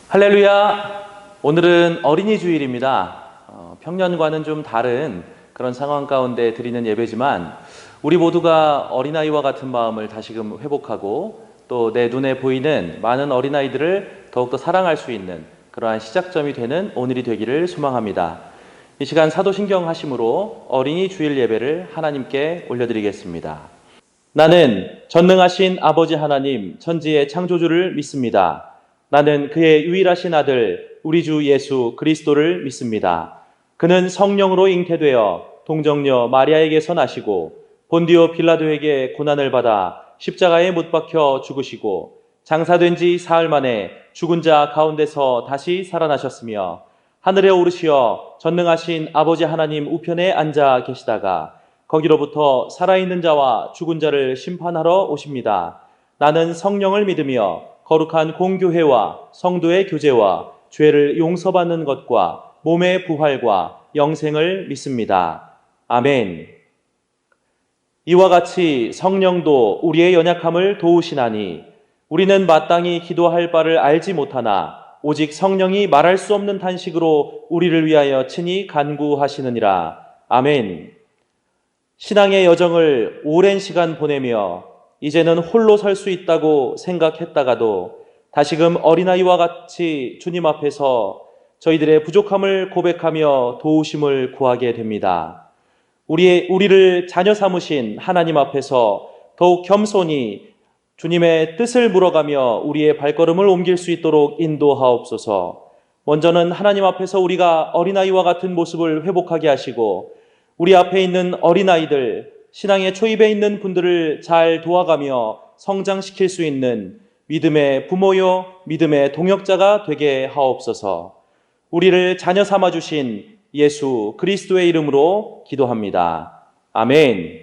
할렐루야! 오늘은 어린이 주일입니다. 평년과는 좀 다른 그런 상황 가운데 드리는 예배지만 우리 모두가 어린아이와 같은 마음을 다시금 회복하고 또 내 눈에 보이는 많은 어린아이들을 더욱더 사랑할 수 있는 그러한 시작점이 되는 오늘이 되기를 소망합니다. 이 시간 사도신경 하심으로 어린이 주일 예배를 하나님께 올려드리겠습니다. 나는 전능하신 아버지 하나님 천지의 창조주를 믿습니다. 나는 그의 유일하신 아들 우리 주 예수 그리스도를 믿습니다. 그는 성령으로 잉태되어 동정녀 마리아에게서 나시고 본디오 빌라도에게 고난을 받아 십자가에 못 박혀 죽으시고 장사된 지 사흘 만에 죽은 자 가운데서 다시 살아나셨으며 하늘에 오르시어 전능하신 아버지 하나님 우편에 앉아 계시다가 거기로부터 살아있는 자와 죽은 자를 심판하러 오십니다. 나는 성령을 믿으며 거룩한 공교회와 성도의 교제와 죄를 용서받는 것과 몸의 부활과 영생을 믿습니다. 아멘. 이와 같이 성령도 우리의 연약함을 도우시나니 우리는 마땅히 기도할 바를 알지 못하나 오직 성령이 말할 수 없는 탄식으로 우리를 위하여 친히 간구하시느니라. 아멘. 신앙의 여정을 오랜 시간 보내며 이제는 홀로 설 수 있다고 생각했다가도 다시금 어린아이와 같이 주님 앞에서 저희들의 부족함을 고백하며 도우심을 구하게 됩니다. 우리를 자녀 삼으신 하나님 앞에서 더욱 겸손히 주님의 뜻을 물어가며 우리의 발걸음을 옮길 수 있도록 인도하옵소서. 먼저는 하나님 앞에서 우리가 어린아이와 같은 모습을 회복하게 하시고 우리 앞에 있는 어린아이들, 신앙의 초입에 있는 분들을 잘 도와가며 성장시킬 수 있는 믿음의 부모요, 믿음의 동역자가 되게 하옵소서. 우리를 자녀 삼아주신 예수 그리스도의 이름으로 기도합니다. 아멘.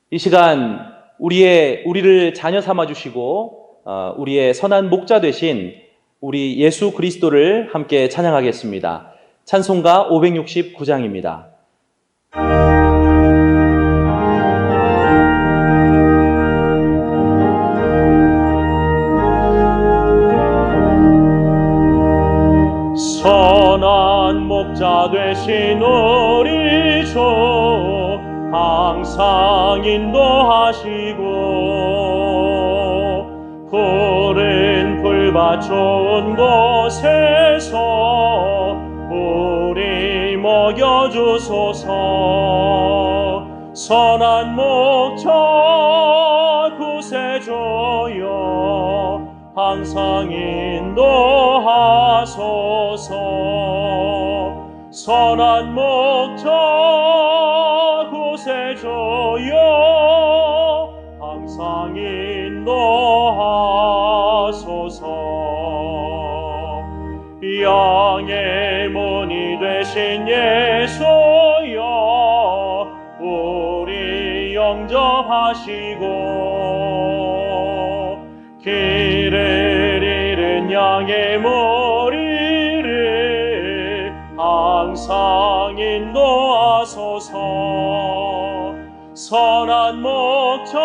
이 시간 우리를 자녀 삼아주시고 우리의 선한 목자 되신 우리 예수 그리스도를 함께 찬양하겠습니다. 찬송가 569장입니다. 선한 목자 되신 우리 주 항상 인도하시고 푸른 풀밭 좋은 곳에서 우리 먹여주소서. 선한 목자 구세주여 항상 인도하소서. 선한 목자 구세주여 항상 인도하소서. 양의 문이 되신 예수여 우리 영접하시고 길을 잃은 양의 머리를 항상 인도하소서. 선한 목자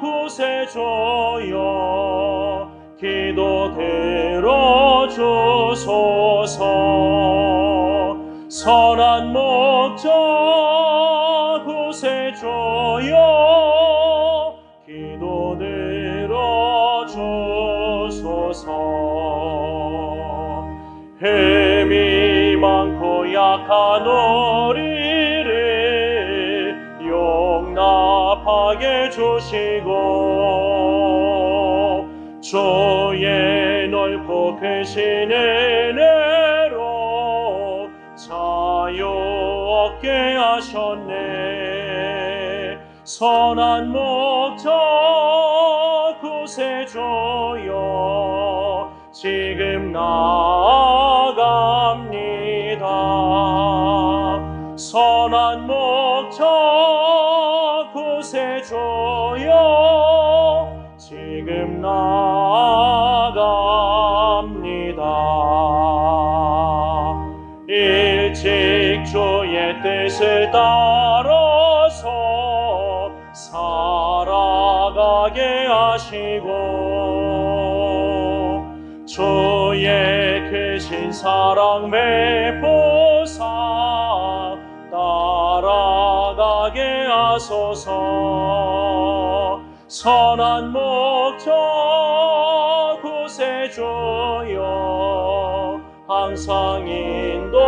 구세주여 기도 들어주소서. 선한 목자 구세주여 기도 들어주소서. 힘이 많고 약한 우리를 용납하게 주시고 주의 넓고 크신 은혜로 자유 얻게 하셨네. 선한 목자 구세주여 지금 나아갑니다. 선한 목자 구세주여 주여 지금 나아갑니다. 일찍 주의 뜻을 따라서 살아가게 하시고 주의 크신 사랑 베푸사 따라가게 하소서. 선한 목적 구세주여 항상 인도하소서.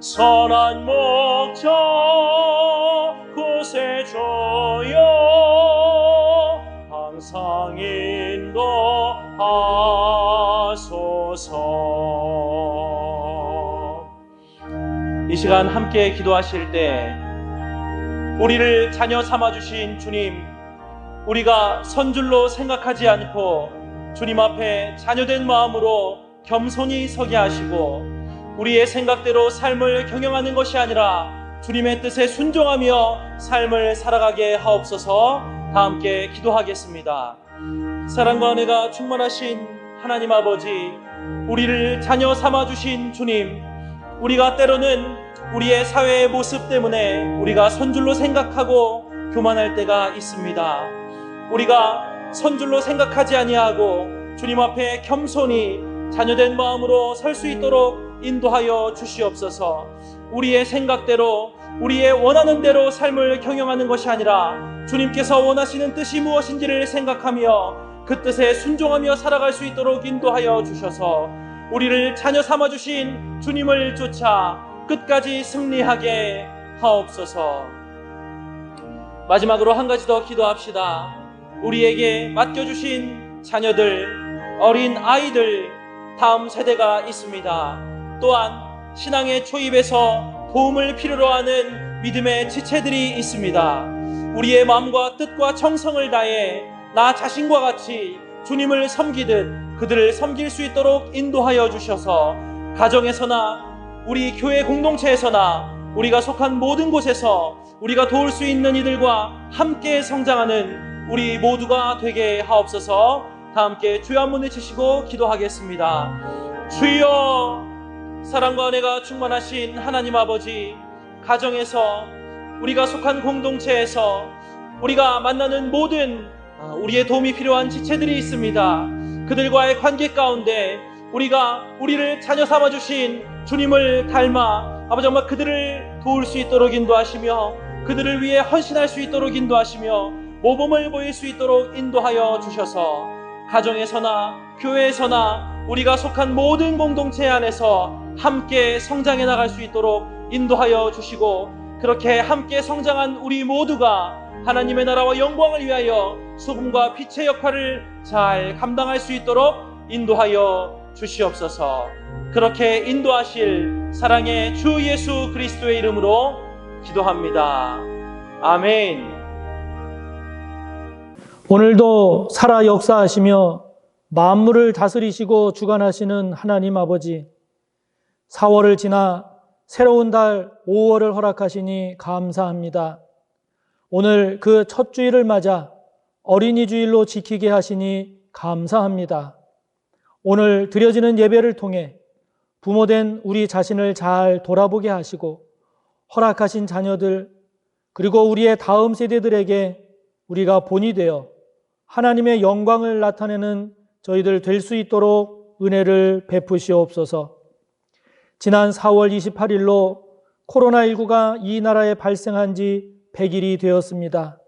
선한 목적 구세주여 항상 인도하소서. 이 시간 함께 기도하실 때 우리를 자녀 삼아주신 주님, 우리가 선줄로 생각하지 않고 주님 앞에 자녀된 마음으로 겸손히 서게 하시고 우리의 생각대로 삶을 경영하는 것이 아니라 주님의 뜻에 순종하며 삶을 살아가게 하옵소서. 다 함께 기도하겠습니다. 사랑과 은혜가 충만하신 하나님 아버지, 우리를 자녀 삼아주신 주님, 우리가 때로는 우리의 사회의 모습 때문에 우리가 선줄로 생각하고 교만할 때가 있습니다. 우리가 선줄로 생각하지 아니하고 주님 앞에 겸손히 자녀된 마음으로 설 수 있도록 인도하여 주시옵소서. 우리의 생각대로 우리의 원하는 대로 삶을 경영하는 것이 아니라 주님께서 원하시는 뜻이 무엇인지를 생각하며 그 뜻에 순종하며 살아갈 수 있도록 인도하여 주셔서 우리를 자녀 삼아주신 주님을 쫓아 끝까지 승리하게 하옵소서. 마지막으로 한 가지 더 기도합시다. 우리에게 맡겨주신 자녀들, 어린 아이들, 다음 세대가 있습니다. 또한 신앙의 초입에서 도움을 필요로 하는 믿음의 지체들이 있습니다. 우리의 마음과 뜻과 정성을 다해 나 자신과 같이 주님을 섬기듯 그들을 섬길 수 있도록 인도하여 주셔서 가정에서나 우리 교회 공동체에서나 우리가 속한 모든 곳에서 우리가 도울 수 있는 이들과 함께 성장하는 우리 모두가 되게 하옵소서. 다 함께 주여 한번 외치시고 기도하겠습니다. 주여, 사랑과 은혜가 충만하신 하나님 아버지, 가정에서 우리가 속한 공동체에서 우리가 만나는 모든 우리의 도움이 필요한 지체들이 있습니다. 그들과의 관계 가운데 우리가 우리를 자녀 삼아주신 주님을 닮아 아버지 정말 그들을 도울 수 있도록 인도하시며 그들을 위해 헌신할 수 있도록 인도하시며 모범을 보일 수 있도록 인도하여 주셔서 가정에서나 교회에서나 우리가 속한 모든 공동체 안에서 함께 성장해 나갈 수 있도록 인도하여 주시고 그렇게 함께 성장한 우리 모두가 하나님의 나라와 영광을 위하여 소금과 빛의 역할을 잘 감당할 수 있도록 인도하여 주시옵소서. 그렇게 인도하실 사랑의 주 예수 그리스도의 이름으로 기도합니다. 아멘. 오늘도 살아 역사하시며 만물을 다스리시고 주관하시는 하나님 아버지, 4월을 지나 새로운 달 5월을 허락하시니 감사합니다. 오늘 그 첫 주일을 맞아 어린이 주일로 지키게 하시니 감사합니다. 오늘 드려지는 예배를 통해 부모된 우리 자신을 잘 돌아보게 하시고 허락하신 자녀들 그리고 우리의 다음 세대들에게 우리가 본이 되어 하나님의 영광을 나타내는 저희들 될 수 있도록 은혜를 베푸시옵소서. 지난 4월 28일로 코로나19가 이 나라에 발생한 지 100일이 되었습니다.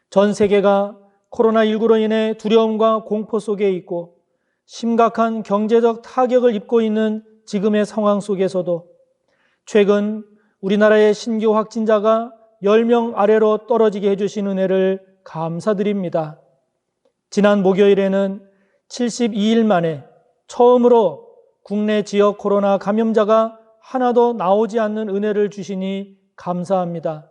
전 세계가 코로나19로 인해 두려움과 공포 속에 있고 심각한 경제적 타격을 입고 있는 지금의 상황 속에서도 최근 우리나라의 신규 확진자가 10명 아래로 떨어지게 해주신 은혜를 감사드립니다. 지난 목요일에는 72일 만에 처음으로 국내 지역 코로나 감염자가 하나도 나오지 않는 은혜를 주시니 감사합니다.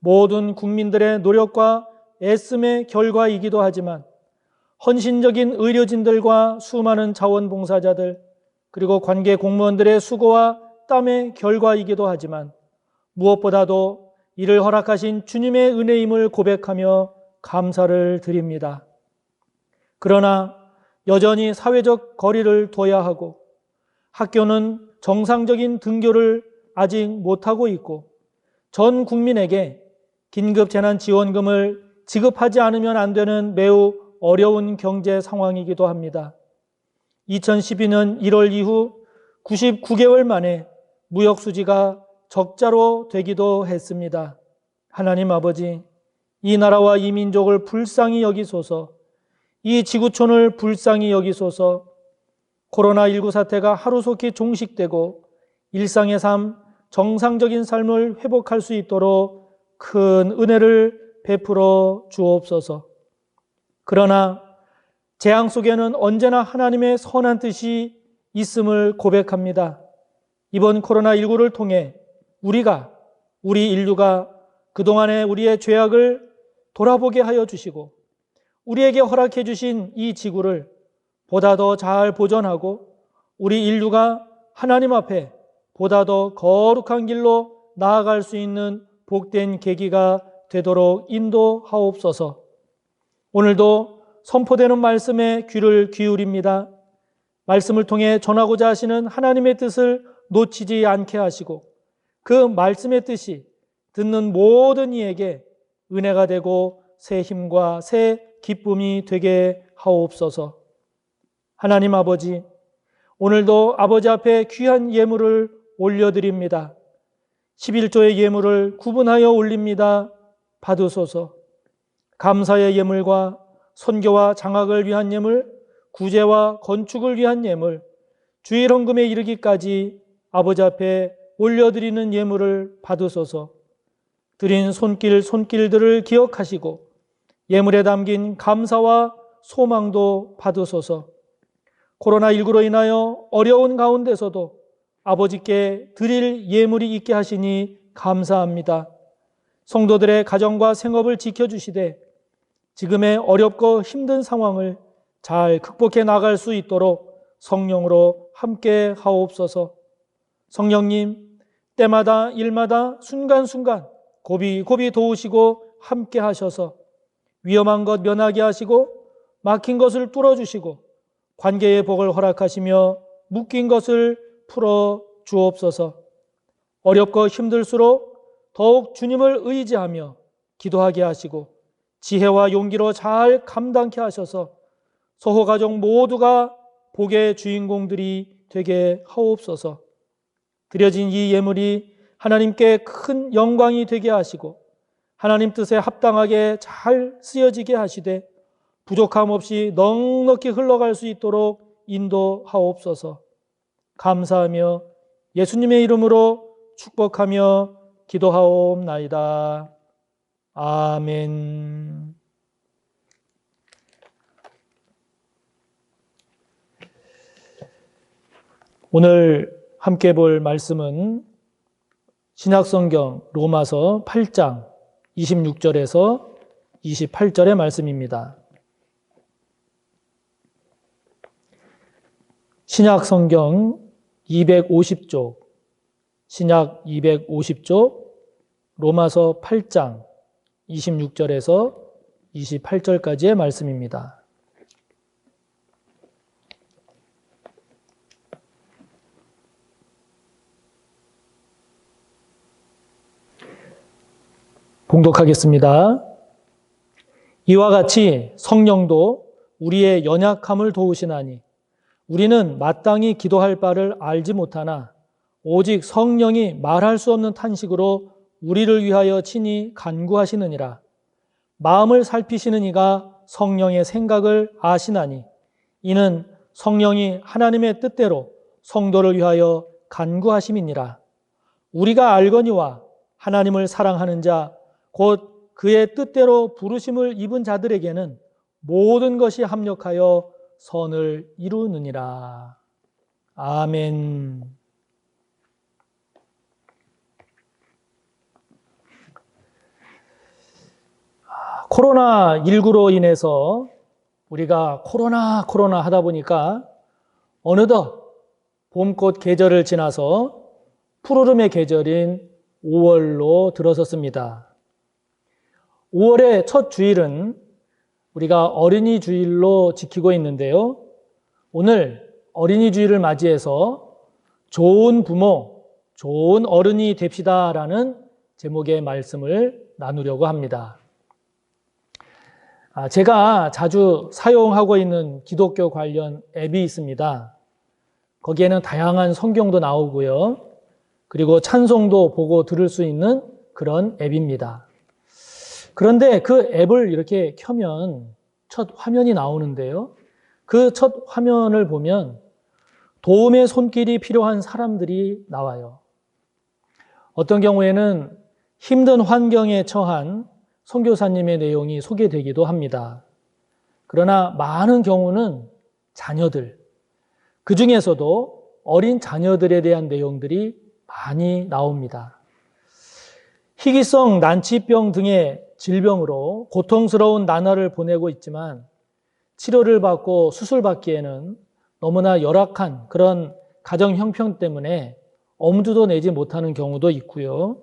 모든 국민들의 노력과 애씀의 결과이기도 하지만 헌신적인 의료진들과 수많은 자원봉사자들 그리고 관계 공무원들의 수고와 땀의 결과이기도 하지만 무엇보다도 이를 허락하신 주님의 은혜임을 고백하며 감사를 드립니다. 그러나 여전히 사회적 거리를 둬야 하고 학교는 정상적인 등교를 아직 못하고 있고 전 국민에게 긴급 재난지원금을 지급하지 않으면 안 되는 매우 어려운 경제 상황이기도 합니다. 2012년 1월 이후 99개월 만에 무역수지가 적자로 되기도 했습니다. 하나님 아버지, 이 나라와 이 민족을 불쌍히 여기소서, 이 지구촌을 불쌍히 여기소서, 코로나19 사태가 하루속히 종식되고 일상의 삶, 정상적인 삶을 회복할 수 있도록 큰 은혜를 베풀어 주옵소서. 그러나 재앙 속에는 언제나 하나님의 선한 뜻이 있음을 고백합니다. 이번 코로나19를 통해 우리 인류가 그동안의 우리의 죄악을 돌아보게 하여 주시고 우리에게 허락해 주신 이 지구를 보다 더 잘 보존하고 우리 인류가 하나님 앞에 보다 더 거룩한 길로 나아갈 수 있는 복된 계기가 되도록 인도하옵소서. 오늘도 선포되는 말씀에 귀를 기울입니다. 말씀을 통해 전하고자 하시는 하나님의 뜻을 놓치지 않게 하시고 그 말씀의 뜻이 듣는 모든 이에게 은혜가 되고 새 힘과 새 기쁨이 되게 하옵소서. 하나님 아버지, 오늘도 아버지 앞에 귀한 예물을 올려드립니다. 11조의 예물을 구분하여 올립니다. 받으소서. 감사의 예물과 선교와 장학을 위한 예물, 구제와 건축을 위한 예물, 주일 헌금에 이르기까지 아버지 앞에 올려드리는 예물을 받으소서. 드린 손길들을 기억하시고 예물에 담긴 감사와 소망도 받으소서. 코로나19로 인하여 어려운 가운데서도 아버지께 드릴 예물이 있게 하시니 감사합니다. 성도들의 가정과 생업을 지켜주시되 지금의 어렵고 힘든 상황을 잘 극복해 나갈 수 있도록 성령으로 함께 하옵소서. 성령님, 때마다 일마다 순간순간 고비고비 도우시고 함께 하셔서 위험한 것 면하게 하시고 막힌 것을 뚫어주시고 관계의 복을 허락하시며 묶인 것을 풀어 주옵소서. 어렵고 힘들수록 더욱 주님을 의지하며 기도하게 하시고 지혜와 용기로 잘 감당케 하셔서 소호가족 모두가 복의 주인공들이 되게 하옵소서. 드려진 이 예물이 하나님께 큰 영광이 되게 하시고 하나님 뜻에 합당하게 잘 쓰여지게 하시되 부족함 없이 넉넉히 흘러갈 수 있도록 인도하옵소서. 감사하며 예수님의 이름으로 축복하며 기도하옵나이다. 아멘. 오늘 함께 볼 말씀은 신약성경 로마서 8장 26절에서 28절의 말씀입니다. 신약성경 250쪽, 신약 250쪽, 로마서 8장 26절에서 28절까지의 말씀입니다. 봉독하겠습니다. 이와 같이 성령도 우리의 연약함을 도우시나니 우리는 마땅히 기도할 바를 알지 못하나 오직 성령이 말할 수 없는 탄식으로 우리를 위하여 친히 간구하시느니라. 마음을 살피시는 이가 성령의 생각을 아시나니 이는 성령이 하나님의 뜻대로 성도를 위하여 간구하심이니라. 우리가 알거니와 하나님을 사랑하는 자 곧 그의 뜻대로 부르심을 입은 자들에게는 모든 것이 합력하여 선을 이루느니라. 아멘. 코로나19로 인해서 우리가 코로나 하다 보니까 어느덧 봄꽃 계절을 지나서 푸르름의 계절인 5월로 들어섰습니다. 5월의 첫 주일은 우리가 어린이 주일로 지키고 있는데요. 오늘 어린이 주일을 맞이해서 좋은 부모, 좋은 어른이 됩시다라는 제목의 말씀을 나누려고 합니다. 제가 자주 사용하고 있는 기독교 관련 앱이 있습니다. 거기에는 다양한 성경도 나오고요. 그리고 찬송도 보고 들을 수 있는 그런 앱입니다. 그런데 그 앱을 이렇게 켜면 첫 화면이 나오는데요. 그 첫 화면을 보면 도움의 손길이 필요한 사람들이 나와요. 어떤 경우에는 힘든 환경에 처한 선교사님의 내용이 소개되기도 합니다. 그러나 많은 경우는 자녀들, 그 중에서도 어린 자녀들에 대한 내용들이 많이 나옵니다. 희귀성 난치병 등의 질병으로 고통스러운 나날을 보내고 있지만 치료를 받고 수술받기에는 너무나 열악한 그런 가정 형편 때문에 엄두도 내지 못하는 경우도 있고요.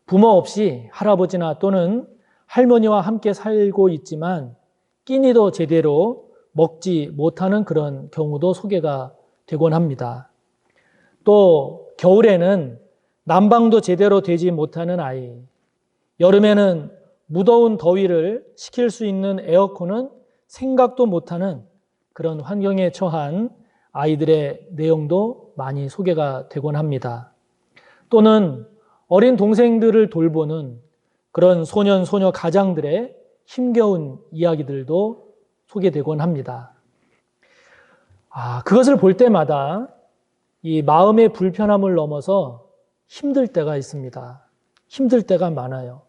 부모 없이 할아버지나 또는 할머니와 함께 살고 있지만 끼니도 제대로 먹지 못하는 그런 경우도 소개가 되곤 합니다. 또 겨울에는 난방도 제대로 되지 못하는 아이, 여름에는 무더운 더위를 식힐 수 있는 에어컨은 생각도 못하는 그런 환경에 처한 아이들의 내용도 많이 소개가 되곤 합니다. 또는 어린 동생들을 돌보는 그런 소년, 소녀 가장들의 힘겨운 이야기들도 소개되곤 합니다. 그것을 볼 때마다 이 마음의 불편함을 넘어서 힘들 때가 있습니다. 힘들 때가 많아요.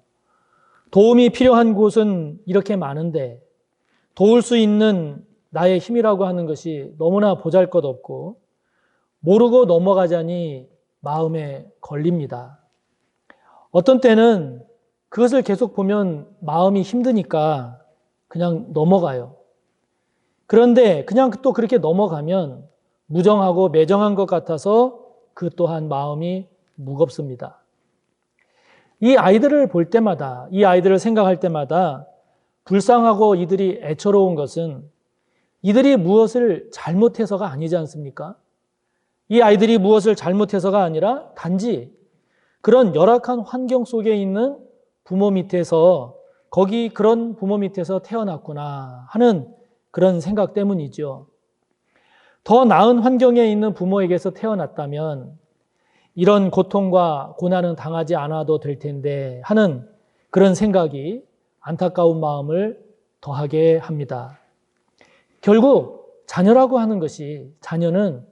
도움이 필요한 곳은 이렇게 많은데 도울 수 있는 나의 힘이라고 하는 것이 너무나 보잘것없고 모르고 넘어가자니 마음에 걸립니다. 어떤 때는 그것을 계속 보면 마음이 힘드니까 그냥 넘어가요. 그런데 그냥 또 그렇게 넘어가면 무정하고 매정한 것 같아서 그 또한 마음이 무겁습니다. 이 아이들을 볼 때마다, 이 아이들을 생각할 때마다 불쌍하고 이들이 애처로운 것은 이들이 무엇을 잘못해서가 아니지 않습니까? 이 아이들이 무엇을 잘못해서가 아니라 단지 그런 열악한 환경 속에 있는 부모 밑에서 그런 부모 밑에서 태어났구나 하는 그런 생각 때문이죠. 더 나은 환경에 있는 부모에게서 태어났다면 이런 고통과 고난은 당하지 않아도 될 텐데 하는 그런 생각이 안타까운 마음을 더하게 합니다. 결국 자녀라고 하는 것이, 자녀는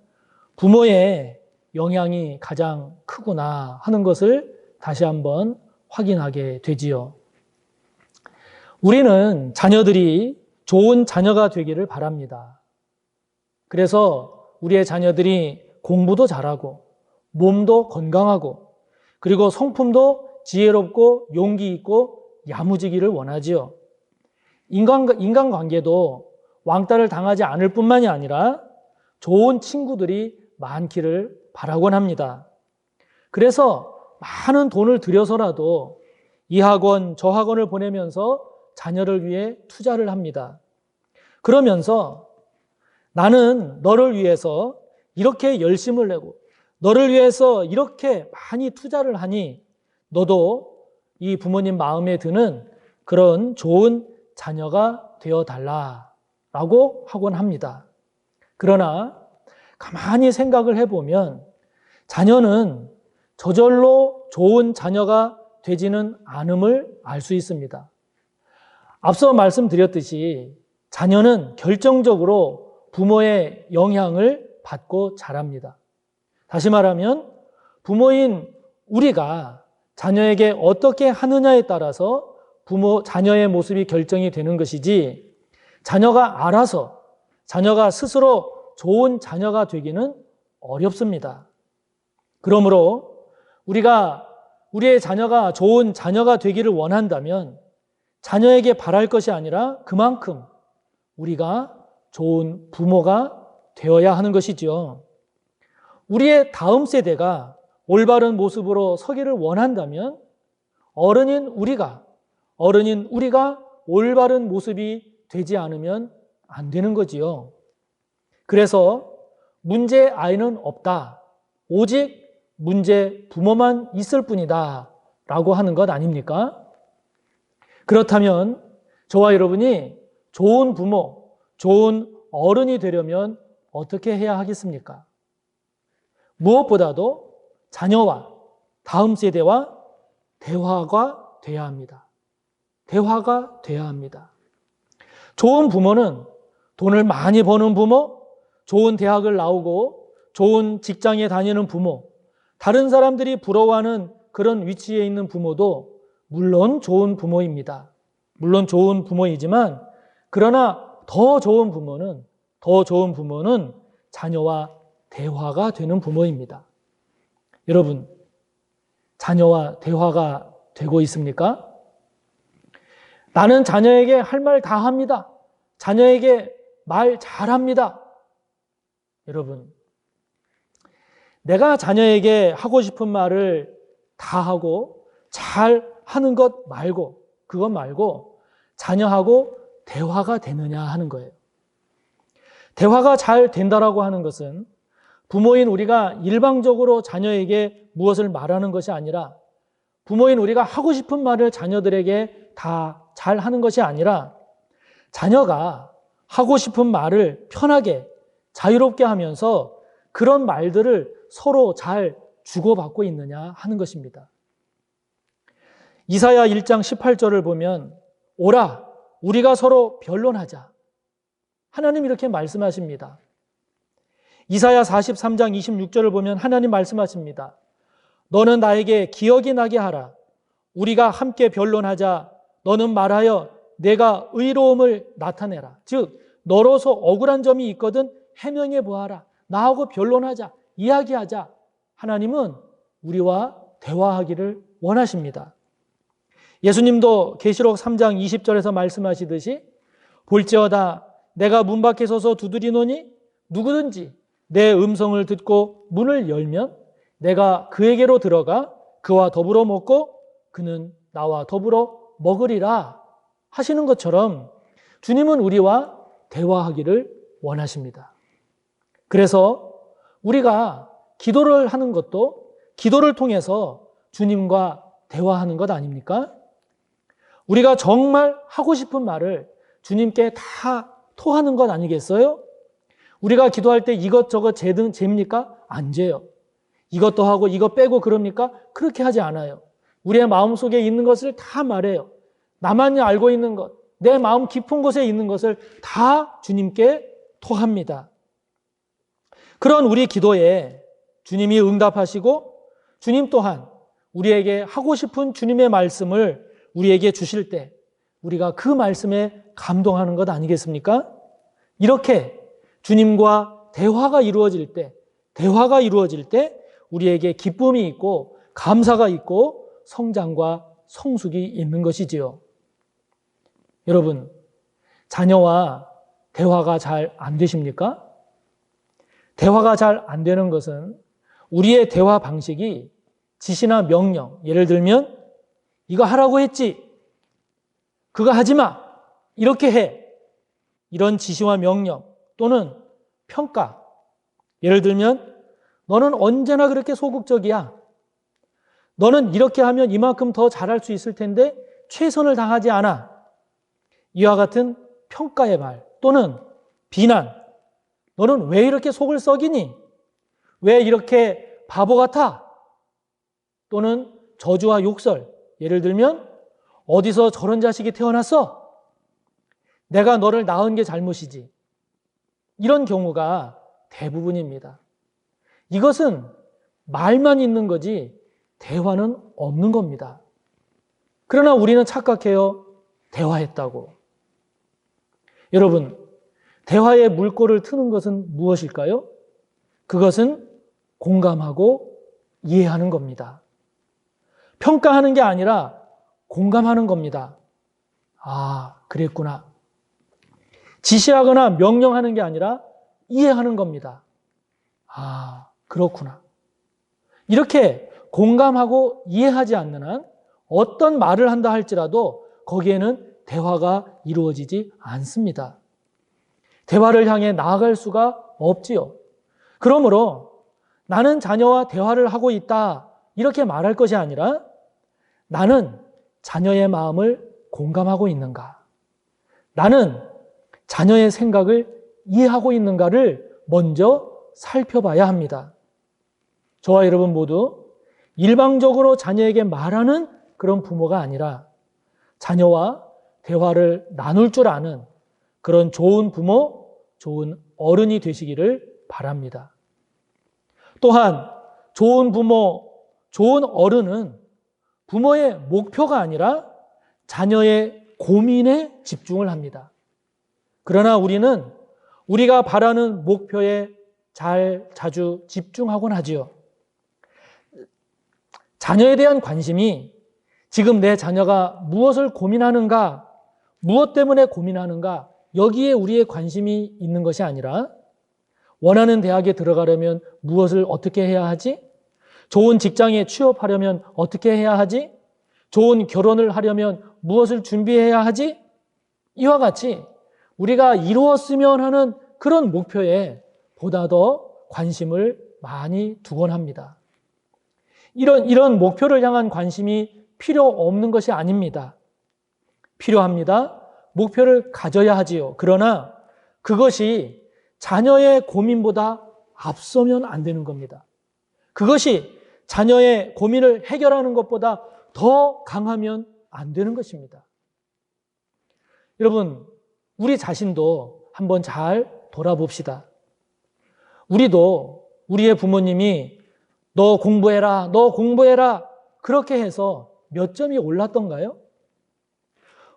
부모의 영향이 가장 크구나 하는 것을 다시 한번 확인하게 되지요. 우리는 자녀들이 좋은 자녀가 되기를 바랍니다. 그래서 우리의 자녀들이 공부도 잘하고 몸도 건강하고 그리고 성품도 지혜롭고 용기 있고 야무지기를 원하지요. 인간관계도 왕따를 당하지 않을 뿐만이 아니라 좋은 친구들이 많기를 바라곤 합니다. 그래서 많은 돈을 들여서라도 이 학원, 저 학원을 보내면서 자녀를 위해 투자를 합니다. 그러면서 나는 너를 위해서 이렇게 열심을 내고 너를 위해서 이렇게 많이 투자를 하니 너도 이 부모님 마음에 드는 그런 좋은 자녀가 되어달라라고 하곤 합니다. 그러나 가만히 생각을 해보면 자녀는 저절로 좋은 자녀가 되지는 않음을 알 수 있습니다. 앞서 말씀드렸듯이 자녀는 결정적으로 부모의 영향을 받고 자랍니다. 다시 말하면 부모인 우리가 자녀에게 어떻게 하느냐에 따라서 자녀의 모습이 결정이 되는 것이지 자녀가 알아서, 자녀가 스스로 좋은 자녀가 되기는 어렵습니다. 그러므로 우리가 우리의 자녀가 좋은 자녀가 되기를 원한다면 자녀에게 바랄 것이 아니라 그만큼 우리가 좋은 부모가 되어야 하는 것이죠. 우리의 다음 세대가 올바른 모습으로 서기를 원한다면 어른인 우리가 올바른 모습이 되지 않으면 안 되는 거지요. 그래서 문제 아이는 없다. 오직 문제 부모만 있을 뿐이다. 라고 하는 것 아닙니까? 그렇다면 저와 여러분이 좋은 부모, 좋은 어른이 되려면 어떻게 해야 하겠습니까? 무엇보다도 자녀와 다음 세대와 대화가 돼야 합니다. 대화가 돼야 합니다. 좋은 부모는 돈을 많이 버는 부모, 좋은 대학을 나오고 좋은 직장에 다니는 부모, 다른 사람들이 부러워하는 그런 위치에 있는 부모도 물론 좋은 부모입니다. 물론 좋은 부모이지만 그러나 더 좋은 부모는 자녀와 대화가 되는 부모입니다. 여러분, 자녀와 대화가 되고 있습니까? 나는 자녀에게 할 말 다 합니다. 자녀에게 말 잘합니다. 여러분, 내가 자녀에게 하고 싶은 말을 다 하고 잘 하는 것 말고, 그것 말고 자녀하고 대화가 되느냐 하는 거예요. 대화가 잘 된다라고 하는 것은 부모인 우리가 일방적으로 자녀에게 무엇을 말하는 것이 아니라 부모인 우리가 하고 싶은 말을 자녀들에게 다 잘 하는 것이 아니라 자녀가 하고 싶은 말을 편하게 자유롭게 하면서 그런 말들을 서로 잘 주고받고 있느냐 하는 것입니다. 이사야 1장 18절을 보면 오라 우리가 서로 변론하자. 하나님 이렇게 말씀하십니다. 이사야 43장 26절을 보면 하나님 말씀하십니다. 너는 나에게 기억이 나게 하라. 우리가 함께 변론하자. 너는 말하여 내가 의로움을 나타내라. 즉 너로서 억울한 점이 있거든 해명해 보아라. 나하고 변론하자. 이야기하자. 하나님은 우리와 대화하기를 원하십니다. 예수님도 계시록 3장 20절에서 말씀하시듯이 볼지어다 내가 문 밖에 서서 두드리노니 누구든지 내 음성을 듣고 문을 열면 내가 그에게로 들어가 그와 더불어 먹고 그는 나와 더불어 먹으리라 하시는 것처럼 주님은 우리와 대화하기를 원하십니다. 그래서 우리가 기도를 하는 것도 기도를 통해서 주님과 대화하는 것 아닙니까? 우리가 정말 하고 싶은 말을 주님께 다 토하는 것 아니겠어요? 우리가 기도할 때 이것저것 잽니까? 안 재요. 이것도 하고 이거 빼고 그럽니까? 그렇게 하지 않아요. 우리의 마음속에 있는 것을 다 말해요. 나만이 알고 있는 것, 내 마음 깊은 곳에 있는 것을 다 주님께 토합니다. 그런 우리 기도에 주님이 응답하시고 주님 또한 우리에게 하고 싶은 주님의 말씀을 우리에게 주실 때 우리가 그 말씀에 감동하는 것 아니겠습니까? 이렇게 주님과 대화가 이루어질 때 우리에게 기쁨이 있고 감사가 있고 성장과 성숙이 있는 것이지요. 여러분, 자녀와 대화가 잘 안 되십니까? 대화가 잘 안 되는 것은 우리의 대화 방식이 지시나 명령, 예를 들면 이거 하라고 했지, 그거 하지 마, 이렇게 해. 이런 지시와 명령 또는 평가, 예를 들면 너는 언제나 그렇게 소극적이야. 너는 이렇게 하면 이만큼 더 잘할 수 있을 텐데 최선을 다하지 않아. 이와 같은 평가의 말 또는 비난. 너는 왜 이렇게 속을 썩이니? 왜 이렇게 바보 같아? 또는 저주와 욕설. 예를 들면 어디서 저런 자식이 태어났어? 내가 너를 낳은 게 잘못이지. 이런 경우가 대부분입니다. 이것은 말만 있는 거지 대화는 없는 겁니다. 그러나 우리는 착각해요. 대화했다고. 여러분, 대화의 물꼬를 트는 것은 무엇일까요? 그것은 공감하고 이해하는 겁니다. 평가하는 게 아니라 공감하는 겁니다. 아, 그랬구나. 지시하거나 명령하는 게 아니라 이해하는 겁니다. 아, 그렇구나. 이렇게 공감하고 이해하지 않는 한 어떤 말을 한다 할지라도 거기에는 대화가 이루어지지 않습니다. 대화를 향해 나아갈 수가 없지요. 그러므로 나는 자녀와 대화를 하고 있다 이렇게 말할 것이 아니라 나는 자녀의 마음을 공감하고 있는가? 나는 자녀의 생각을 이해하고 있는가를 먼저 살펴봐야 합니다. 저와 여러분 모두 일방적으로 자녀에게 말하는 그런 부모가 아니라 자녀와 대화를 나눌 줄 아는 그런 좋은 부모, 좋은 어른이 되시기를 바랍니다. 또한 좋은 부모, 좋은 어른은 부모의 목표가 아니라 자녀의 고민에 집중을 합니다. 그러나 우리는 우리가 바라는 목표에 자주 집중하곤 하지요. 자녀에 대한 관심이 지금 내 자녀가 무엇을 고민하는가, 무엇 때문에 고민하는가, 여기에 우리의 관심이 있는 것이 아니라 원하는 대학에 들어가려면 무엇을 어떻게 해야 하지? 좋은 직장에 취업하려면 어떻게 해야 하지? 좋은 결혼을 하려면 무엇을 준비해야 하지? 이와 같이 우리가 이루었으면 하는 그런 목표에 보다 더 관심을 많이 두곤 합니다. 이런 목표를 향한 관심이 필요 없는 것이 아닙니다. 필요합니다. 목표를 가져야 하지요. 그러나 그것이 자녀의 고민보다 앞서면 안 되는 겁니다. 그것이 자녀의 고민을 해결하는 것보다 더 강하면 안 되는 것입니다. 여러분, 우리 자신도 한번 잘 돌아봅시다. 우리도 우리의 부모님이 너 공부해라, 너 공부해라 그렇게 해서 몇 점이 올랐던가요?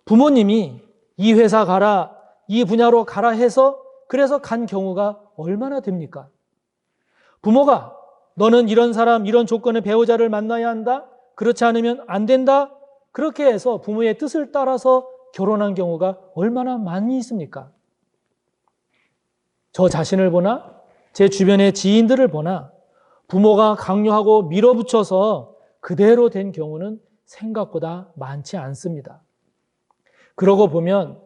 부모님이 이 회사 가라, 이 분야로 가라 해서 그래서 간 경우가 얼마나 됩니까? 부모가 너는 이런 사람, 이런 조건의 배우자를 만나야 한다? 그렇지 않으면 안 된다? 그렇게 해서 부모의 뜻을 따라서 결혼한 경우가 얼마나 많이 있습니까? 저 자신을 보나 제 주변의 지인들을 보나 부모가 강요하고 밀어붙여서 그대로 된 경우는 생각보다 많지 않습니다. 그러고 보면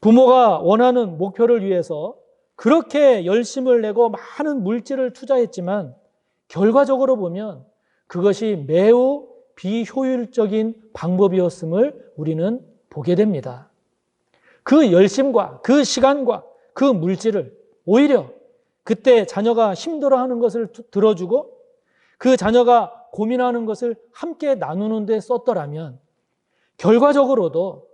부모가 원하는 목표를 위해서 그렇게 열심을 내고 많은 물질을 투자했지만 결과적으로 보면 그것이 매우 비효율적인 방법이었음을 우리는 보게 됩니다. 그 열심과 그 시간과 그 물질을 오히려 그때 자녀가 힘들어하는 것을 들어주고 그 자녀가 고민하는 것을 함께 나누는 데 썼더라면 결과적으로도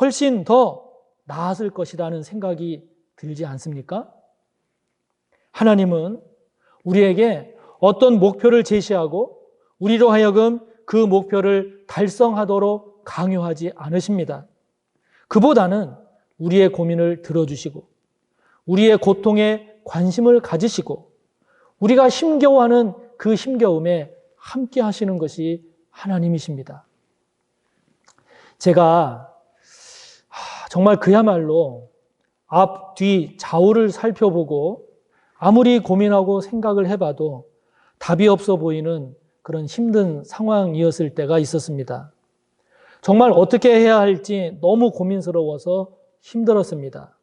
훨씬 더 나았을 것이라는 생각이 들지 않습니까? 하나님은 우리에게 어떤 목표를 제시하고 우리로 하여금 그 목표를 달성하도록 강요하지 않으십니다. 그보다는 우리의 고민을 들어주시고 우리의 고통에 관심을 가지시고 우리가 힘겨워하는 그 힘겨움에 함께 하시는 것이 하나님이십니다. 제가 정말 그야말로 앞, 뒤, 좌우를 살펴보고 아무리 고민하고 생각을 해봐도 답이 없어 보이는 그런 힘든 상황이었을 때가 있었습니다. 정말 어떻게 해야 할지 너무 고민스러워서 힘들었습니다.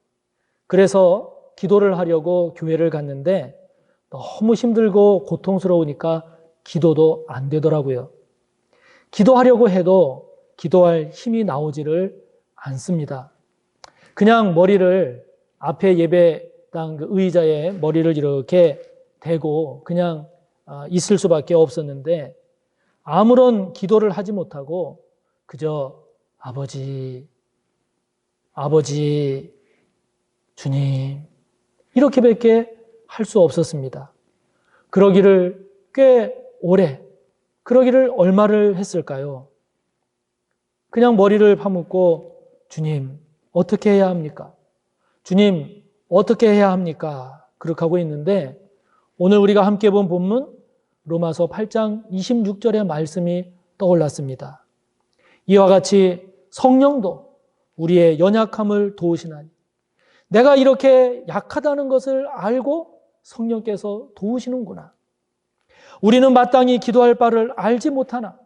그래서 기도를 하려고 교회를 갔는데 너무 힘들고 고통스러우니까 기도도 안 되더라고요. 기도하려고 해도 기도할 힘이 나오지를 않습니다. 그냥 머리를 앞에 예배당 그 의자에 머리를 이렇게 대고 그냥 있을 수밖에 없었는데 아무런 기도를 하지 못하고 그저 아버지, 주님 이렇게밖에 할 수 없었습니다. 그러기를 꽤 오래, 그러기를 얼마를 했을까요? 그냥 머리를 파묻고 주님 어떻게 해야 합니까? 주님 어떻게 해야 합니까? 그렇게 하고 있는데 오늘 우리가 함께 본 본문 로마서 8장 26절의 말씀이 떠올랐습니다. 이와 같이 성령도 우리의 연약함을 도우시나니 내가 이렇게 약하다는 것을 알고 성령께서 도우시는구나. 우리는 마땅히 기도할 바를 알지 못하나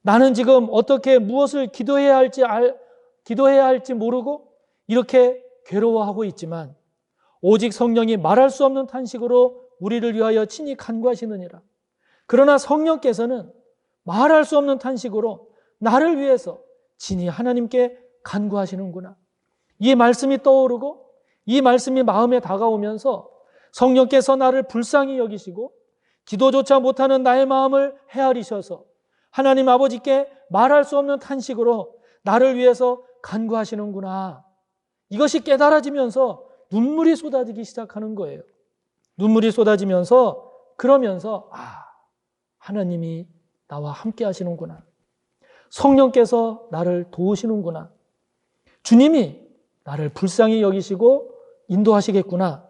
나는 지금 어떻게 무엇을 기도해야 할지 모르고 이렇게 괴로워하고 있지만 오직 성령이 말할 수 없는 탄식으로 우리를 위하여 친히 간구하시느니라. 그러나 성령께서는 말할 수 없는 탄식으로 나를 위해서 친히 하나님께 간구하시는구나. 이 말씀이 떠오르고 이 말씀이 마음에 다가오면서 성령께서 나를 불쌍히 여기시고 기도조차 못하는 나의 마음을 헤아리셔서 하나님 아버지께 말할 수 없는 탄식으로 나를 위해서 간구하시는구나. 이것이 깨달아지면서 눈물이 쏟아지기 시작하는 거예요. 눈물이 쏟아지면서 그러면서 하나님이 나와 함께 하시는구나. 성령께서 나를 도우시는구나. 주님이 나를 불쌍히 여기시고 인도하시겠구나.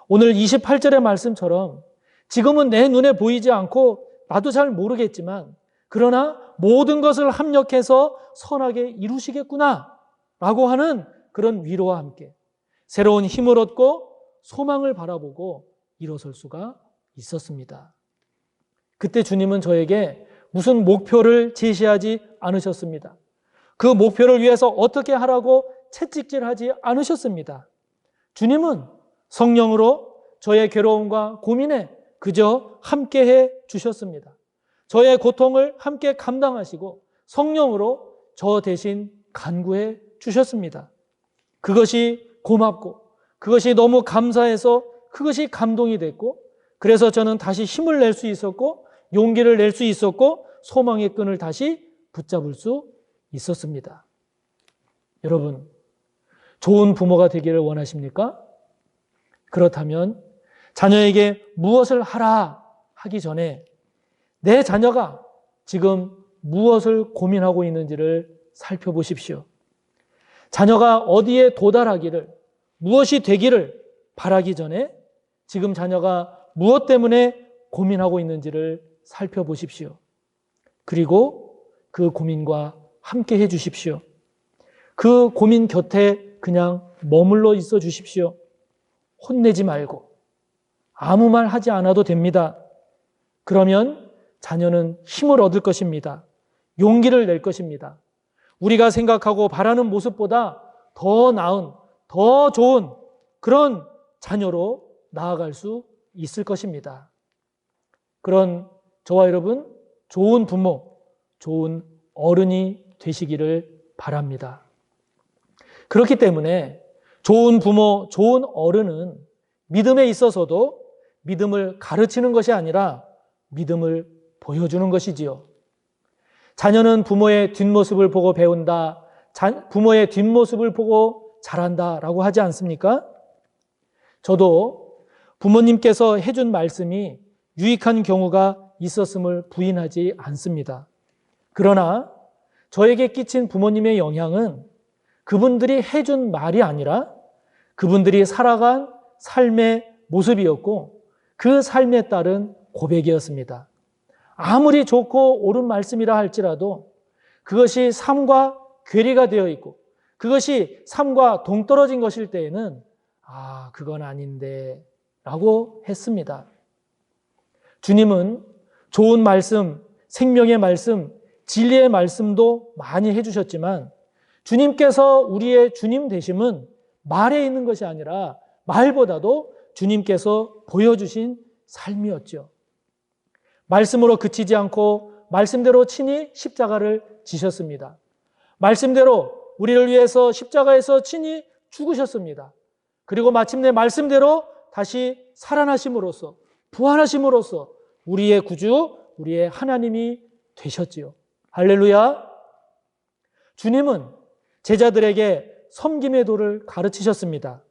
오늘 28절의 말씀처럼 지금은 내 눈에 보이지 않고 나도 잘 모르겠지만 그러나 모든 것을 합력해서 선하게 이루시겠구나 라고 하는 그런 위로와 함께 새로운 힘을 얻고 소망을 바라보고 일어설 수가 있었습니다. 그때 주님은 저에게 무슨 목표를 제시하지 않으셨습니다. 그 목표를 위해서 어떻게 하라고 채찍질하지 않으셨습니다. 주님은 성령으로 저의 괴로움과 고민에 그저 함께해 주셨습니다. 저의 고통을 함께 감당하시고 성령으로 저 대신 간구해 주셨습니다. 그것이 고맙고 그것이 너무 감사해서 그것이 감동이 됐고 그래서 저는 다시 힘을 낼 수 있었고 용기를 낼 수 있었고 소망의 끈을 다시 붙잡을 수 있었습니다. 여러분, 좋은 부모가 되기를 원하십니까? 그렇다면 자녀에게 무엇을 하라 하기 전에 내 자녀가 지금 무엇을 고민하고 있는지를 살펴보십시오. 자녀가 어디에 도달하기를, 무엇이 되기를 바라기 전에 지금 자녀가 무엇 때문에 고민하고 있는지를 살펴보십시오. 그리고 그 고민과 함께 해 주십시오. 그 고민 곁에 그냥 머물러 있어 주십시오. 혼내지 말고 아무 말 하지 않아도 됩니다. 그러면 자녀는 힘을 얻을 것입니다. 용기를 낼 것입니다. 우리가 생각하고 바라는 모습보다 더 나은, 더 좋은 그런 자녀로 나아갈 수 있을 것입니다. 그런 저와 여러분, 좋은 부모, 좋은 어른이 되시기를 바랍니다. 그렇기 때문에 좋은 부모, 좋은 어른은 믿음에 있어서도 믿음을 가르치는 것이 아니라 믿음을 보여주는 것이지요. 자녀는 부모의 뒷모습을 보고 배운다, 부모의 뒷모습을 보고 자란다라고 하지 않습니까? 저도 부모님께서 해준 말씀이 유익한 경우가 있었음을 부인하지 않습니다. 그러나 저에게 끼친 부모님의 영향은 그분들이 해준 말이 아니라 그분들이 살아간 삶의 모습이었고 그 삶에 따른 고백이었습니다. 아무리 좋고 옳은 말씀이라 할지라도 그것이 삶과 괴리가 되어 있고 그것이 삶과 동떨어진 것일 때에는 그건 아닌데 라고 했습니다. 주님은 좋은 말씀, 생명의 말씀, 진리의 말씀도 많이 해주셨지만 주님께서 우리의 주님 되심은 말에 있는 것이 아니라 말보다도 주님께서 보여주신 삶이었죠. 말씀으로 그치지 않고 말씀대로 친히 십자가를 지셨습니다. 말씀대로 우리를 위해서 십자가에서 친히 죽으셨습니다. 그리고 마침내 말씀대로 다시 살아나심으로써 부활하심으로써 우리의 구주, 우리의 하나님이 되셨지요. 할렐루야. 주님은 제자들에게 섬김의 도를 가르치셨습니다.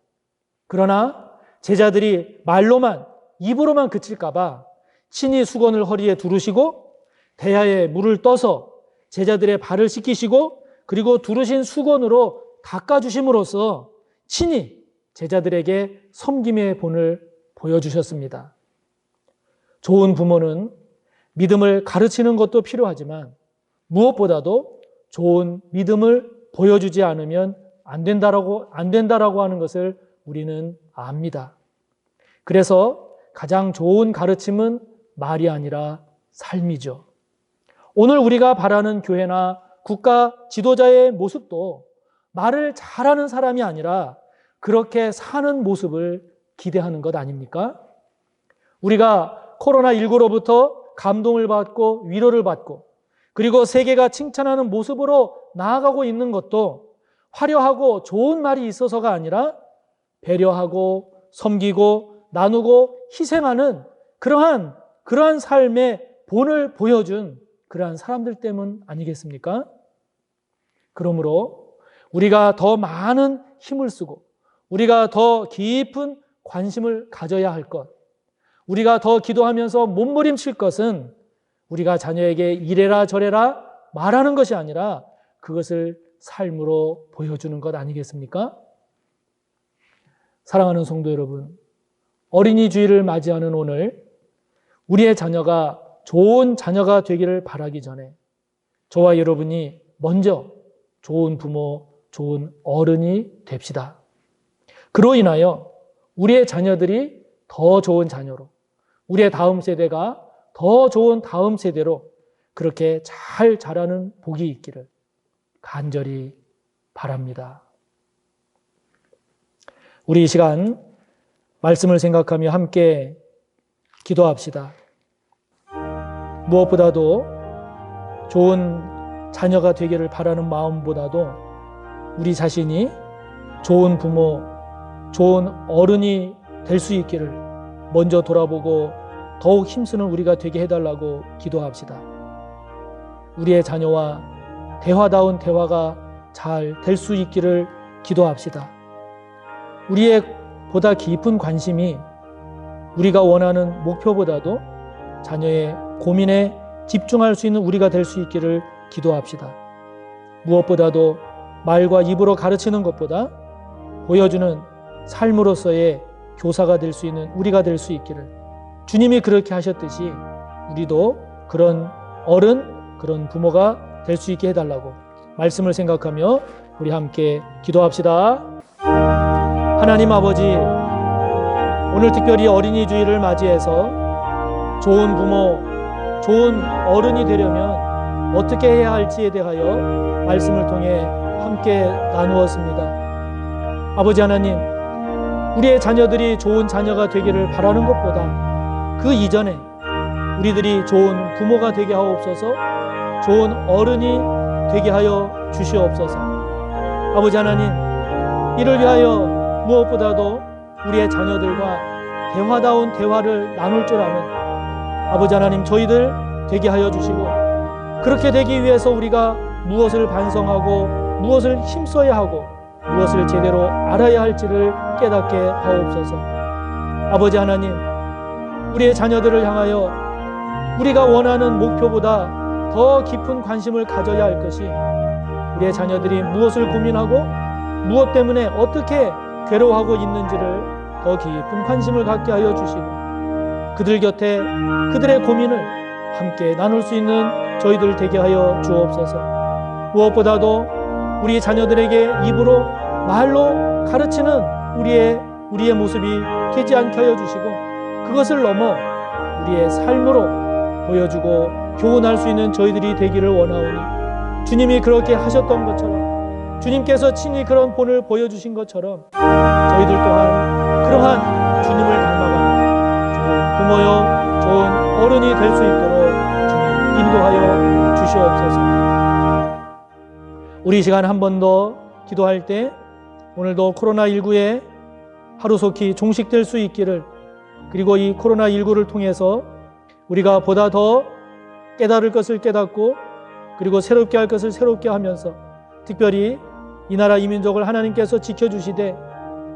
그러나 제자들이 말로만, 입으로만 그칠까 봐 친히 수건을 허리에 두르시고 대야에 물을 떠서 제자들의 발을 씻기시고 그리고 두르신 수건으로 닦아주심으로써 친히 제자들에게 섬김의 본을 보여주셨습니다. 좋은 부모는 믿음을 가르치는 것도 필요하지만 무엇보다도 좋은 믿음을 보여주지 않으면 안 된다라고 하는 것을 우리는 압니다. 그래서 가장 좋은 가르침은 말이 아니라 삶이죠. 오늘 우리가 바라는 교회나 국가 지도자의 모습도 말을 잘하는 사람이 아니라 그렇게 사는 모습을 기대하는 것 아닙니까? 우리가 코로나19로부터 감동을 받고 위로를 받고 그리고 세계가 칭찬하는 모습으로 나아가고 있는 것도 화려하고 좋은 말이 있어서가 아니라 배려하고 섬기고 나누고 희생하는 그러한 삶의 본을 보여준 그러한 사람들 때문 아니겠습니까? 그러므로 우리가 더 많은 힘을 쓰고 우리가 더 깊은 관심을 가져야 할 것, 우리가 더 기도하면서 몸부림칠 것은 우리가 자녀에게 이래라 저래라 말하는 것이 아니라 그것을 삶으로 보여주는 것 아니겠습니까? 사랑하는 성도 여러분, 어린이 주일을 맞이하는 오늘 우리의 자녀가 좋은 자녀가 되기를 바라기 전에 저와 여러분이 먼저 좋은 부모, 좋은 어른이 됩시다. 그로 인하여 우리의 자녀들이 더 좋은 자녀로, 우리의 다음 세대가 더 좋은 다음 세대로 그렇게 잘 자라는 복이 있기를 간절히 바랍니다. 우리 이 시간 말씀을 생각하며 함께 기도합시다. 무엇보다도 좋은 자녀가 되기를 바라는 마음보다도 우리 자신이 좋은 부모, 좋은 어른이 될 수 있기를 먼저 돌아보고 더욱 힘쓰는 우리가 되게 해달라고 기도합시다. 우리의 자녀와 대화다운 대화가 잘 될 수 있기를 기도합시다. 우리의 보다 깊은 관심이 우리가 원하는 목표보다도 자녀의 고민에 집중할 수 있는 우리가 될 수 있기를 기도합시다. 무엇보다도 말과 입으로 가르치는 것보다 보여주는 삶으로서의 교사가 될 수 있는 우리가 될 수 있기를, 주님이 그렇게 하셨듯이 우리도 그런 어른, 그런 부모가 될 수 있게 해달라고 말씀을 생각하며 우리 함께 기도합시다. 하나님 아버지, 오늘 특별히 어린이 주일을 맞이해서 좋은 부모, 좋은 어른이 되려면 어떻게 해야 할지에 대하여 말씀을 통해 함께 나누었습니다. 아버지 하나님, 우리의 자녀들이 좋은 자녀가 되기를 바라는 것보다 그 이전에 우리들이 좋은 부모가 되게 하옵소서, 좋은 어른이 되게 하여 주시옵소서. 아버지 하나님, 이를 위하여 무엇보다도 우리의 자녀들과 대화다운 대화를 나눌 줄 아는 아버지 하나님 저희들 되게 하여 주시고, 그렇게 되기 위해서 우리가 무엇을 반성하고 무엇을 힘써야 하고 무엇을 제대로 알아야 할지를 깨닫게 하옵소서. 아버지 하나님, 우리의 자녀들을 향하여 우리가 원하는 목표보다 더 깊은 관심을 가져야 할 것이, 우리의 자녀들이 무엇을 고민하고 무엇 때문에 어떻게 괴로워하고 있는지를 더 깊은 관심을 갖게 하여 주시고, 그들 곁에 그들의 고민을 함께 나눌 수 있는 저희들 되게 하여 주옵소서. 무엇보다도 우리 자녀들에게 입으로 말로 가르치는 우리의 모습이 되지 않게 하여 주시고, 그것을 넘어 우리의 삶으로 보여주고 교훈할 수 있는 저희들이 되기를 원하오니, 주님이 그렇게 하셨던 것처럼, 주님께서 친히 그런 본을 보여주신 것처럼 저희들 또한 그러한 주님을 닮아가는 좋은 부모요, 좋은 어른이 될 수 있도록 주님 인도하여 주시옵소서. 우리 이 시간 한 번 더 기도할 때 오늘도 코로나19에 하루속히 종식될 수 있기를, 그리고 이 코로나19를 통해서 우리가 보다 더 깨달을 것을 깨닫고 그리고 새롭게 할 것을 새롭게 하면서, 특별히 이 나라 이 민족을 하나님께서 지켜주시되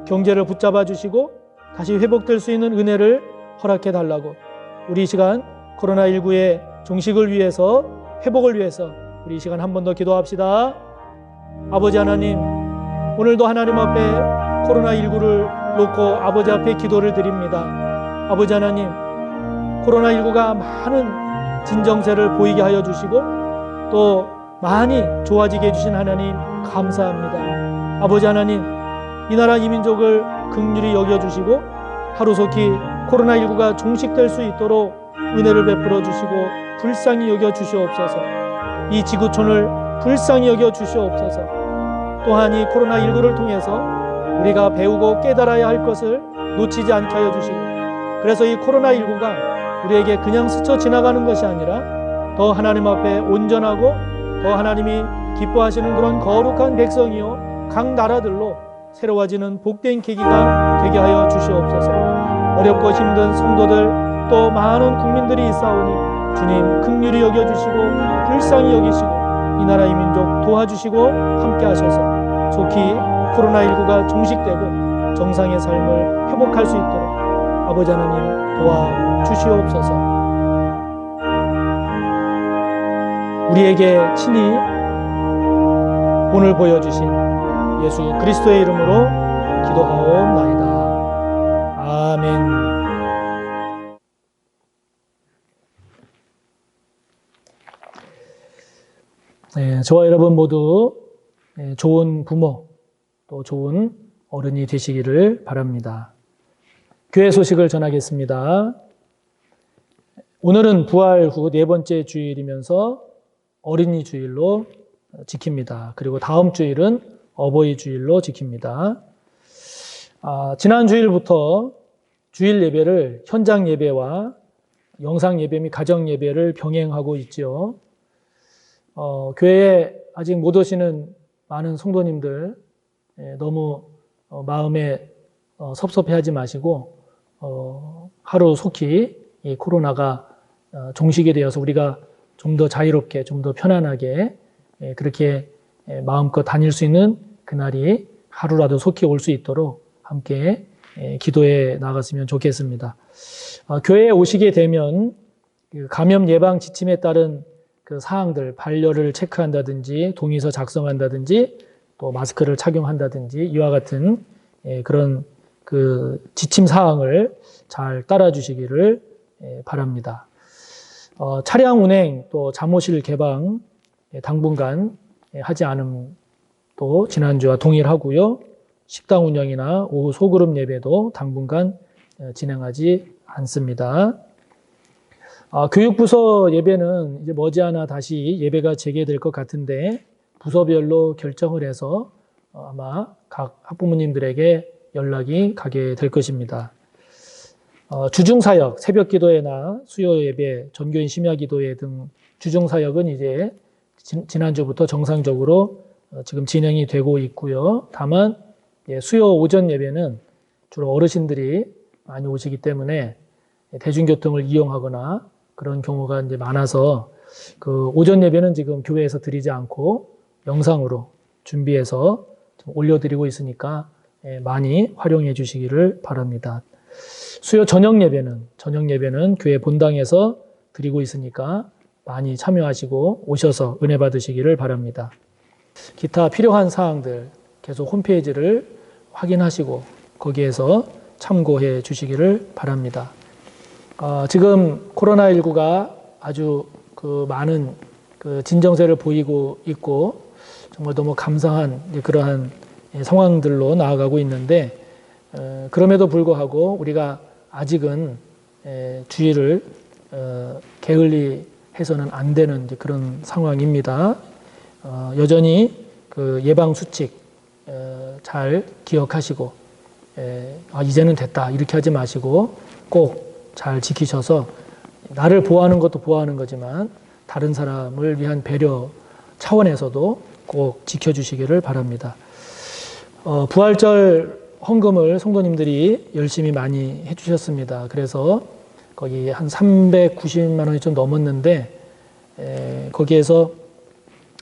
경제를 붙잡아 주시고 다시 회복될 수 있는 은혜를 허락해 달라고, 우리 이 시간 코로나19의 종식을 위해서, 회복을 위해서 우리 이 시간 한 번 더 기도합시다. 아버지 하나님, 오늘도 하나님 앞에 코로나19를 놓고 아버지 앞에 기도를 드립니다. 아버지 하나님, 코로나19가 많은 진정세를 보이게 하여 주시고 또 많이 좋아지게 해주신 하나님 감사합니다. 아버지 하나님, 이 나라 이 민족을 긍휼히 여겨주시고 하루속히 코로나19가 종식될 수 있도록 은혜를 베풀어 주시고 불쌍히 여겨 주시옵소서. 이 지구촌을 불쌍히 여겨 주시옵소서. 또한 이 코로나19를 통해서 우리가 배우고 깨달아야 할 것을 놓치지 않게 하여 주시고, 그래서 이 코로나19가 우리에게 그냥 스쳐 지나가는 것이 아니라 더 하나님 앞에 온전하고 더 하나님이 기뻐하시는 그런 거룩한 백성이요 각 나라들로 새로워지는 복된 계기가 되게 하여 주시옵소서. 어렵고 힘든 성도들 또 많은 국민들이 있사오니 주님 긍휼히 여겨주시고 불쌍히 여기시고 이 나라의 민족 도와주시고 함께 하셔서 속히 코로나19가 종식되고 정상의 삶을 회복할 수 있도록 아버지 하나님 도와주시옵소서. 우리에게 친히 본을 보여주신 예수 그리스도의 이름으로 기도하옵나이다. 아멘. 네, 저와 여러분 모두 좋은 부모 또 좋은 어른이 되시기를 바랍니다. 교회 소식을 전하겠습니다. 오늘은 부활 후 네 번째 주일이면서 어린이 주일로 지킵니다. 그리고 다음 주일은 어버이 주일로 지킵니다. 지난 주일부터 주일 예배를 현장 예배와 영상 예배 및 가정 예배를 병행하고 있지요. 교회에 아직 못 오시는 많은 성도님들 너무 마음에 섭섭해하지 마시고 하루 속히 이 코로나가 종식이 되어서 우리가 좀 더 자유롭게 좀 더 편안하게 그렇게 마음껏 다닐 수 있는 그날이 하루라도 속히 올 수 있도록 함께 기도해 나갔으면 좋겠습니다. 교회에 오시게 되면 감염 예방 지침에 따른 그 사항들, 반려를 체크한다든지 동의서 작성한다든지 또 마스크를 착용한다든지 이와 같은 그런 그 지침 사항을 잘 따라 주시기를 바랍니다. 차량 운행 또 잠옷실 개방 당분간 하지 않음도 지난주와 동일하고요. 식당 운영이나 오후 소그룹 예배도 당분간 진행하지 않습니다. 교육부서 예배는 이제 머지않아 다시 예배가 재개될 것 같은데 부서별로 결정을 해서 아마 각 학부모님들에게 연락이 가게 될 것입니다. 주중사역, 새벽기도회나 수요예배, 전교인 심야기도회 등 주중사역은 이제 지난주부터 정상적으로 지금 진행이 되고 있고요. 다만 수요 오전 예배는 주로 어르신들이 많이 오시기 때문에 대중교통을 이용하거나 그런 경우가 이제 많아서 그 오전 예배는 지금 교회에서 드리지 않고 영상으로 준비해서 좀 올려드리고 있으니까 많이 활용해 주시기를 바랍니다. 수요 저녁 예배는 교회 본당에서 드리고 있으니까 많이 참여하시고 오셔서 은혜 받으시기를 바랍니다. 기타 필요한 사항들 계속 홈페이지를 확인하시고 거기에서 참고해 주시기를 바랍니다. 지금 코로나19가 아주 그 많은 그 진정세를 보이고 있고 정말 너무 감사한 그러한 상황들로 나아가고 있는데 그럼에도 불구하고 우리가 아직은 주의를 게을리 해서는 안 되는 그런 상황입니다. 여전히 그 예방 수칙 잘 기억하시고 이제는 됐다 이렇게 하지 마시고 꼭 잘 지키셔서 나를 보호하는 것도 보호하는 거지만 다른 사람을 위한 배려 차원에서도 꼭 지켜주시기를 바랍니다. 부활절 헌금을 성도님들이 열심히 많이 해주셨습니다. 그래서 거기 한 390만 원이 좀 넘었는데 거기에서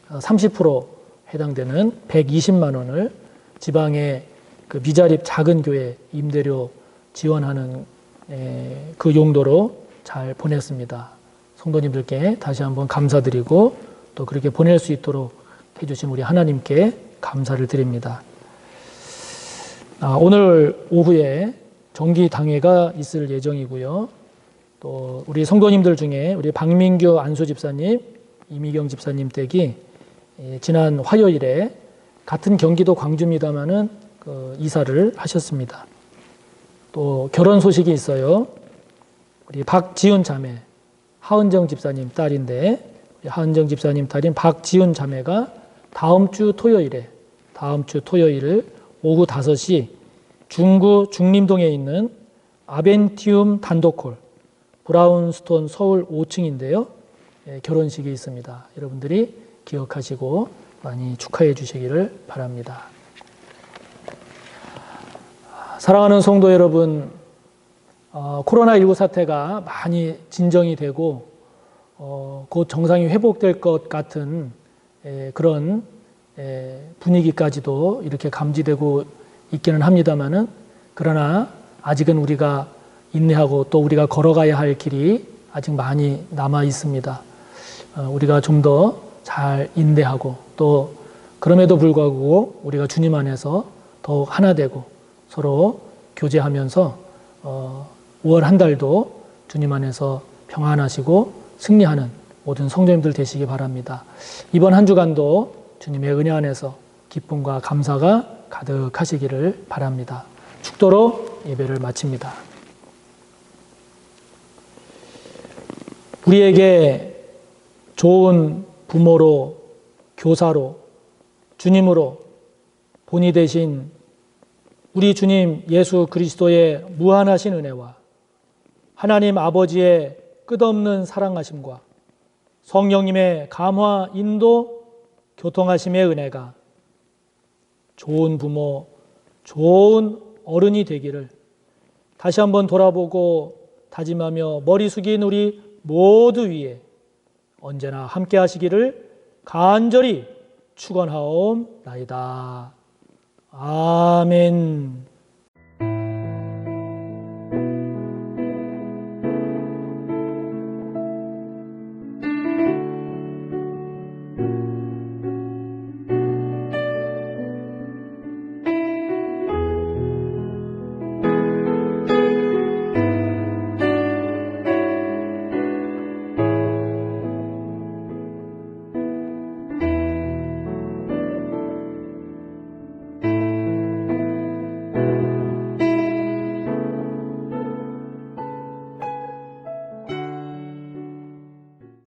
30% 해당되는 120만 원을 지방의 그 미자립 작은 교회 임대료 지원하는 그 용도로 잘 보냈습니다. 성도님들께 다시 한번 감사드리고 또 그렇게 보낼 수 있도록 해주신 우리 하나님께 감사를 드립니다. 오늘 오후에 정기당회가 있을 예정이고요. 또 우리 성도님들 중에 우리 박민규 안수 집사님, 이미경 집사님 댁이 지난 화요일에 같은 경기도 광주입니다마는 그 이사를 하셨습니다. 또 결혼 소식이 있어요. 우리 박지훈 자매, 하은정 집사님 딸인데 우리 하은정 집사님 딸인 박지훈 자매가 다음 주 토요일 오후 5시 중구 중림동에 있는 아벤티움 단독홀 브라운스톤 서울 5층인데요. 결혼식이 있습니다. 여러분들이 기억하시고 많이 축하해 주시기를 바랍니다. 사랑하는 성도 여러분, 코로나19 사태가 많이 진정이 되고 곧 정상이 회복될 것 같은 그런 분위기까지도 이렇게 감지되고 있기는 합니다만은, 그러나 아직은 우리가 인내하고 또 우리가 걸어가야 할 길이 아직 많이 남아 있습니다. 우리가 좀 더 잘 인내하고 또 그럼에도 불구하고 우리가 주님 안에서 더욱 하나 되고 서로 교제하면서 5월 한 달도 주님 안에서 평안하시고 승리하는 모든 성도님들 되시기 바랍니다. 이번 한 주간도 주님의 은혜 안에서 기쁨과 감사가 가득하시기를 바랍니다. 축도로 예배를 마칩니다. 우리에게 좋은 부모로, 교사로, 주님으로 본이 되신 우리 주님 예수 그리스도의 무한하신 은혜와 하나님 아버지의 끝없는 사랑하심과 성령님의 감화, 인도, 교통하심의 은혜가 좋은 부모, 좋은 어른이 되기를 다시 한번 돌아보고 다짐하며 머리 숙인 우리 모두 위에 언제나 함께 하시기를 간절히 축원하옵나이다. 아멘.